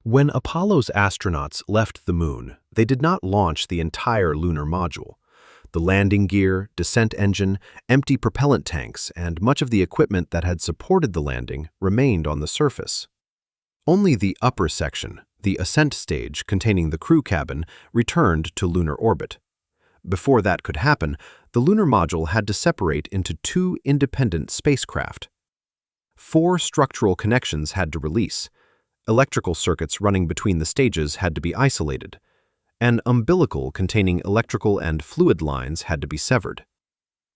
When Apollo's astronauts left the Moon, they did not launch the entire lunar module. The landing gear, descent engine, empty propellant tanks, and much of the equipment that had supported the landing remained on the surface. Only the upper section, the Ascent stage containing the crew cabin, returned to lunar orbit. Before that could happen, the lunar module had to separate into two independent spacecraft. 4 structural connections had to release. Electrical circuits running between the stages had to be isolated. An umbilical containing electrical and fluid lines had to be severed.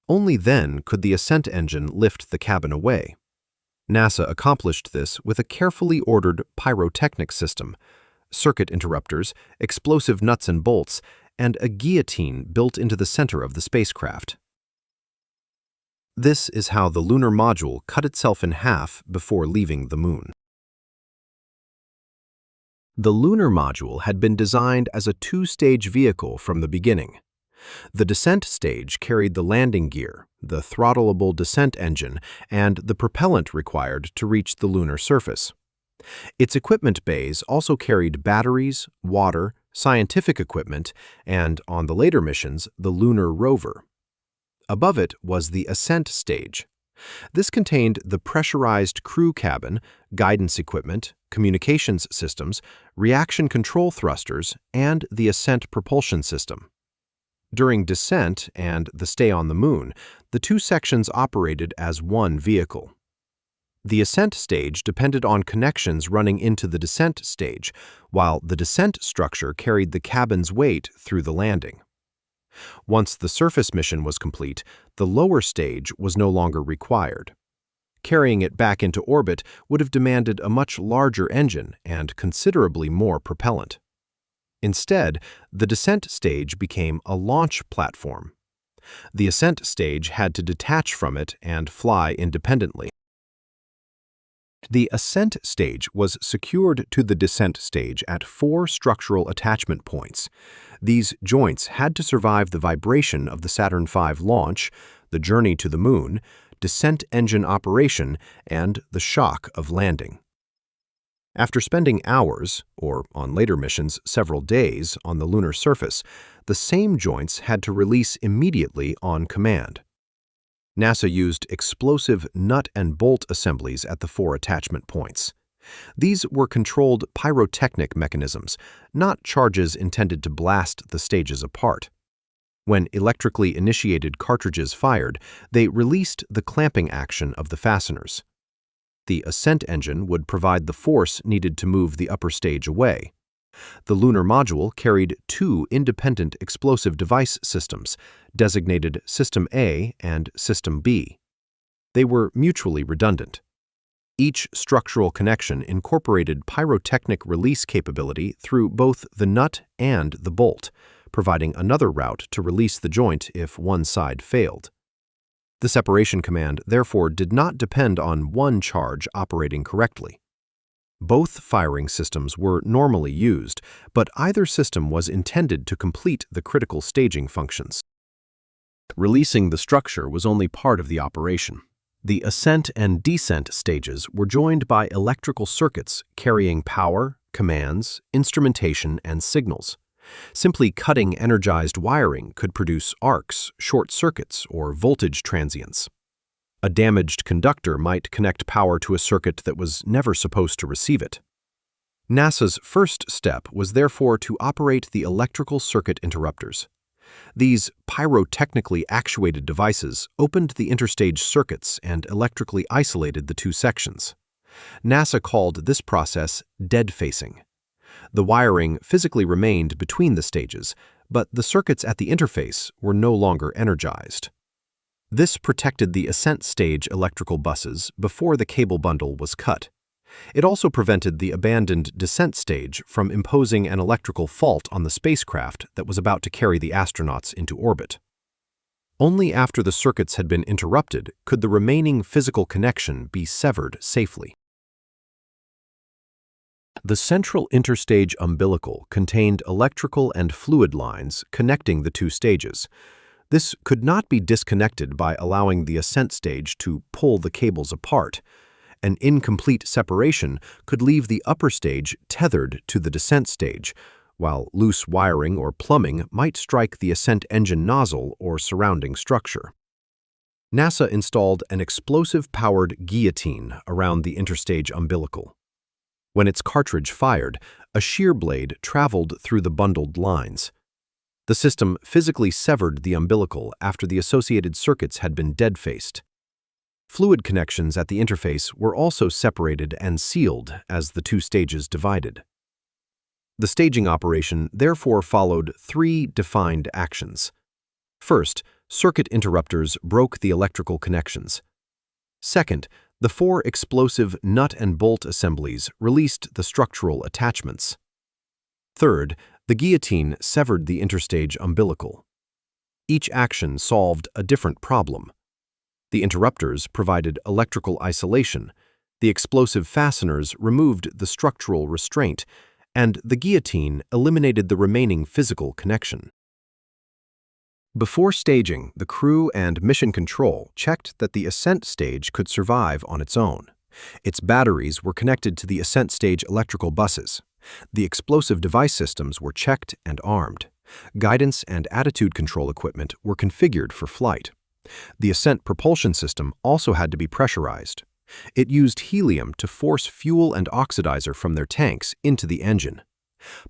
Only then could the Ascent engine lift the cabin away. NASA accomplished this with a carefully ordered pyrotechnic system, circuit interrupters, explosive nuts and bolts, and a guillotine built into the center of the spacecraft. This is how the lunar module cut itself in half before leaving the Moon. The lunar module had been designed as a 2-stage vehicle from the beginning. The descent stage carried the landing gear, the throttleable descent engine, and the propellant required to reach the lunar surface. Its equipment bays also carried batteries, water, scientific equipment, and, on the later missions, the lunar rover. Above it was the Ascent stage. This contained the pressurized crew cabin, guidance equipment, communications systems, reaction control thrusters, and the Ascent propulsion system. During descent and the stay on the Moon, the two sections operated as one vehicle. The Ascent stage depended on connections running into the descent stage, while the descent structure carried the cabin's weight through the landing. Once the surface mission was complete, the lower stage was no longer required. Carrying it back into orbit would have demanded a much larger engine and considerably more propellant. Instead, the descent stage became a launch platform. The Ascent stage had to detach from it and fly independently. The Ascent stage was secured to the descent stage at 4 structural attachment points. These joints had to survive the vibration of the Saturn V launch, the journey to the Moon, descent engine operation, and the shock of landing. After spending hours, or on later missions several days, on the lunar surface, the same joints had to release immediately on command. NASA used explosive nut and bolt assemblies at the 4 attachment points. These were controlled pyrotechnic mechanisms, not charges intended to blast the stages apart. When electrically initiated cartridges fired, they released the clamping action of the fasteners. The Ascent engine would provide the force needed to move the upper stage away. The lunar module carried 2 independent explosive device systems, designated System A and System B. They were mutually redundant. Each structural connection incorporated pyrotechnic release capability through both the nut and the bolt, providing another route to release the joint if one side failed. The separation command therefore did not depend on one charge operating correctly. Both firing systems were normally used, but either system was intended to complete the critical staging functions. Releasing the structure was only part of the operation. The ascent and descent stages were joined by electrical circuits carrying power, commands, instrumentation, and signals. Simply cutting energized wiring could produce arcs, short circuits, or voltage transients. A damaged conductor might connect power to a circuit that was never supposed to receive it. NASA's first step was therefore to operate the electrical circuit interrupters. These pyrotechnically actuated devices opened the interstage circuits and electrically isolated the two sections. NASA called this process dead-facing. The wiring physically remained between the stages, but the circuits at the interface were no longer energized. This protected the ascent stage electrical buses before the cable bundle was cut. It also prevented the abandoned descent stage from imposing an electrical fault on the spacecraft that was about to carry the astronauts into orbit. Only after the circuits had been interrupted could the remaining physical connection be severed safely. The central interstage umbilical contained electrical and fluid lines connecting the two stages. This could not be disconnected by allowing the ascent stage to pull the cables apart. An incomplete separation could leave the upper stage tethered to the descent stage, while loose wiring or plumbing might strike the Ascent engine nozzle or surrounding structure. NASA installed an explosive-powered guillotine around the interstage umbilical. When its cartridge fired, a shear blade traveled through the bundled lines. The system physically severed the umbilical after the associated circuits had been dead-faced. Fluid connections at the interface were also separated and sealed as the two stages divided. The staging operation therefore followed three defined actions. First, circuit interrupters broke the electrical connections. Second, the four explosive nut and bolt assemblies released the structural attachments. Third, the guillotine severed the interstage umbilical. Each action solved a different problem. The interrupters provided electrical isolation, the explosive fasteners removed the structural restraint, and the guillotine eliminated the remaining physical connection. Before staging, the crew and mission control checked that the Ascent stage could survive on its own. Its batteries were connected to the Ascent stage electrical buses. The explosive device systems were checked and armed. Guidance and attitude control equipment were configured for flight. The Ascent propulsion system also had to be pressurized. It used helium to force fuel and oxidizer from their tanks into the engine.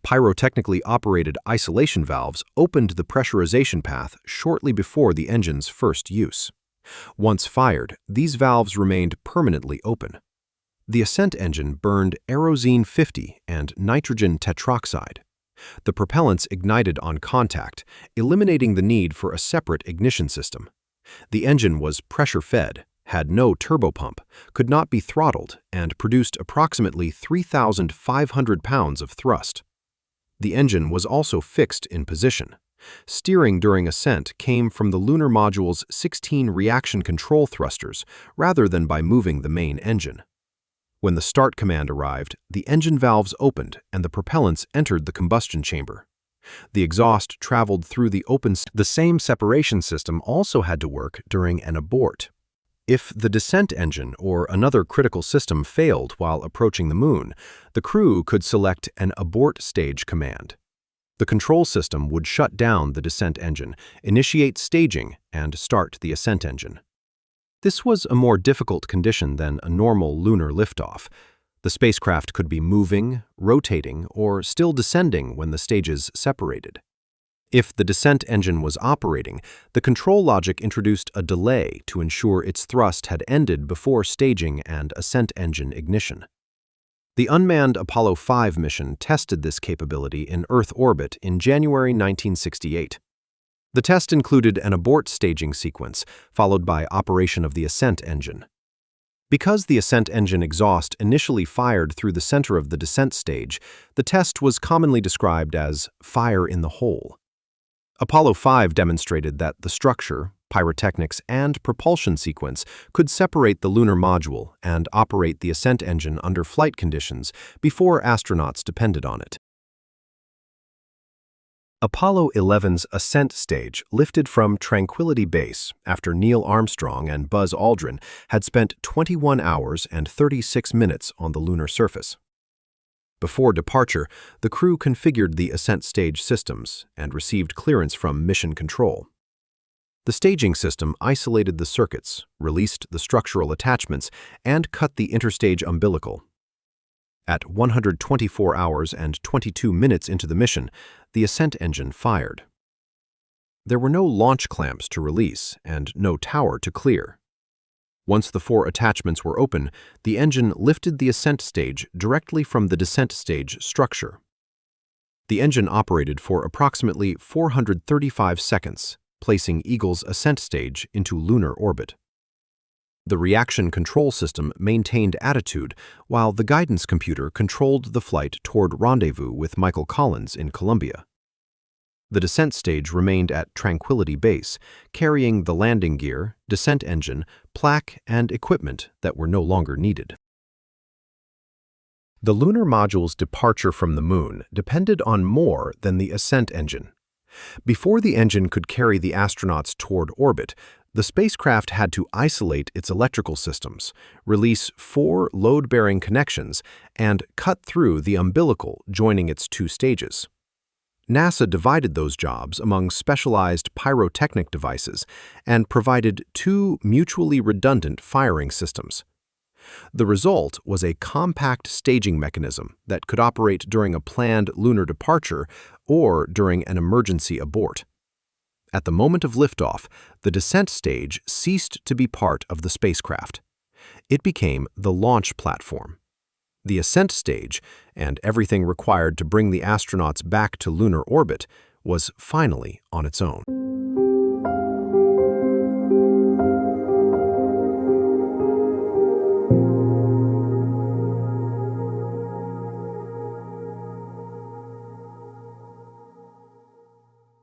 Pyrotechnically operated isolation valves opened the pressurization path shortly before the engine's first use. Once fired, these valves remained permanently open. The Ascent engine burned Aerozine 50 and nitrogen tetroxide. The propellants ignited on contact, eliminating the need for a separate ignition system. The engine was pressure-fed, had no turbopump, could not be throttled, and produced approximately 3,500 pounds of thrust. The engine was also fixed in position. Steering during ascent came from the lunar module's 16 reaction control thrusters rather than by moving the main engine. When the start command arrived, the engine valves opened and the propellants entered the combustion chamber. The exhaust traveled through the The same separation system also had to work during an abort. If the descent engine or another critical system failed while approaching the moon, the crew could select an abort stage command. The control system would shut down the descent engine, initiate staging, and start the ascent engine. This was a more difficult condition than a normal lunar liftoff. The spacecraft could be moving, rotating, or still descending when the stages separated. If the descent engine was operating, the control logic introduced a delay to ensure its thrust had ended before staging and ascent engine ignition. The unmanned Apollo 5 mission tested this capability in Earth orbit in January 1968. The test included an abort staging sequence, followed by operation of the ascent engine. Because the ascent engine exhaust initially fired through the center of the descent stage, the test was commonly described as fire in the hole. Apollo 5 demonstrated that the structure, pyrotechnics, and propulsion sequence could separate the lunar module and operate the ascent engine under flight conditions before astronauts depended on it. Apollo 11's ascent stage lifted from Tranquility Base after Neil Armstrong and Buzz Aldrin had spent 21 hours and 36 minutes on the lunar surface. Before departure, the crew configured the ascent stage systems and received clearance from Mission Control. The staging system isolated the circuits, released the structural attachments, and cut the interstage umbilical. At 124 hours and 22 minutes into the mission, the ascent engine fired. There were no launch clamps to release and no tower to clear. Once the four attachments were open, the engine lifted the ascent stage directly from the descent stage structure. The engine operated for approximately 435 seconds, placing Eagle's ascent stage into lunar orbit. The reaction control system maintained attitude, while the guidance computer controlled the flight toward rendezvous with Michael Collins in Columbia. The descent stage remained at Tranquility Base, carrying the landing gear, descent engine, plaque, and equipment that were no longer needed. The lunar module's departure from the moon depended on more than the ascent engine. Before the engine could carry the astronauts toward orbit, The spacecraft had to isolate its electrical systems, release 4 load-bearing connections, and cut through the umbilical joining its 2 stages. NASA divided those jobs among specialized pyrotechnic devices and provided 2 mutually redundant firing systems. The result was a compact staging mechanism that could operate during a planned lunar departure or during an emergency abort. At the moment of liftoff, the descent stage ceased to be part of the spacecraft. It became the launch platform. The ascent stage, and everything required to bring the astronauts back to lunar orbit, was finally on its own.